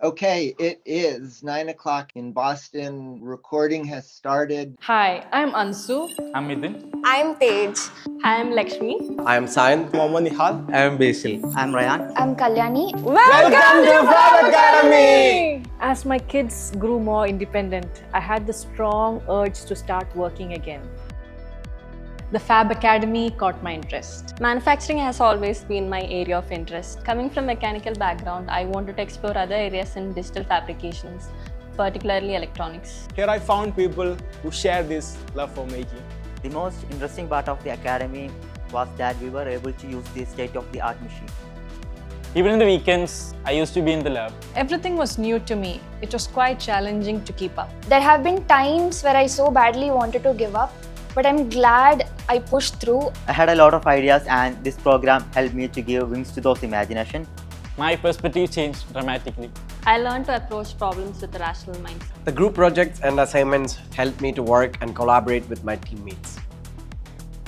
Okay, it is 9 o'clock in Boston. Recording has started. Hi, I'm Ansu. I'm Midin. I'm Tej. Hi, I'm Lakshmi. I am Sayan. Mohammad Nihal. I am Basil. I'm Ryan. I'm Kalyani. Welcome to Fab Academy! As my kids grew more independent, I had the strong urge to start working again. The Fab Academy caught my interest. Manufacturing has always been my area of interest. Coming from mechanical background, I wanted to explore other areas in digital fabrications, particularly electronics. Here I found people who share this love for making. The most interesting part of the academy was that we were able to use the state-of-the-art machine. Even in the weekends, I used to be in the lab. Everything was new to me. It was quite challenging to keep up. There have been times where I so badly wanted to give up, but I'm glad I pushed through. I had a lot of ideas and this program helped me to give wings to those imagination. My perspective changed dramatically. I learned to approach problems with a rational mindset. The group projects and assignments helped me to work and collaborate with my teammates.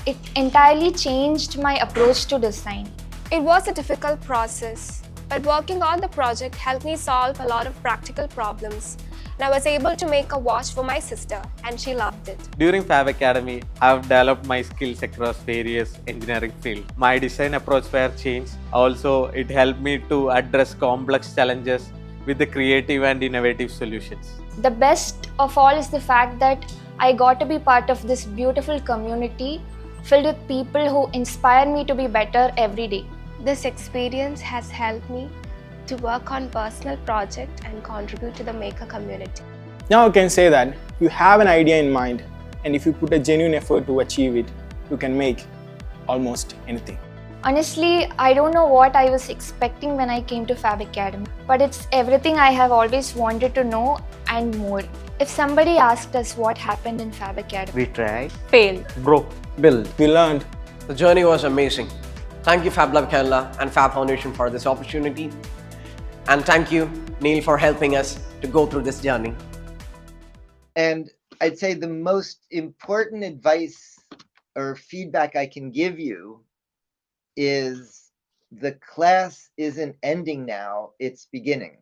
It entirely changed my approach to design. It was a difficult process, but working on the project helped me solve a lot of practical problems. And I was able to make a watch for my sister, and she loved it. During Fab Academy, I've developed my skills across various engineering fields. My design approach were changed. Also, it helped me to address complex challenges with the creative and innovative solutions. The best of all is the fact that I got to be part of this beautiful community filled with people who inspire me to be better every day. This experience has helped me to work on personal projects and contribute to the maker community. Now I can say that you have an idea in mind, and if you put a genuine effort to achieve it, you can make almost anything. Honestly, I don't know what I was expecting when I came to Fab Academy, but it's everything I have always wanted to know and more. If somebody asked us what happened in Fab Academy, We tried. Failed. Broke, build. We learned. The journey was amazing. Thank you Fablab Kerala and Fab Foundation for this opportunity. And thank you, Neil, for helping us to go through this journey. And I'd say the most important advice or feedback I can give you is the class isn't ending now, it's beginning.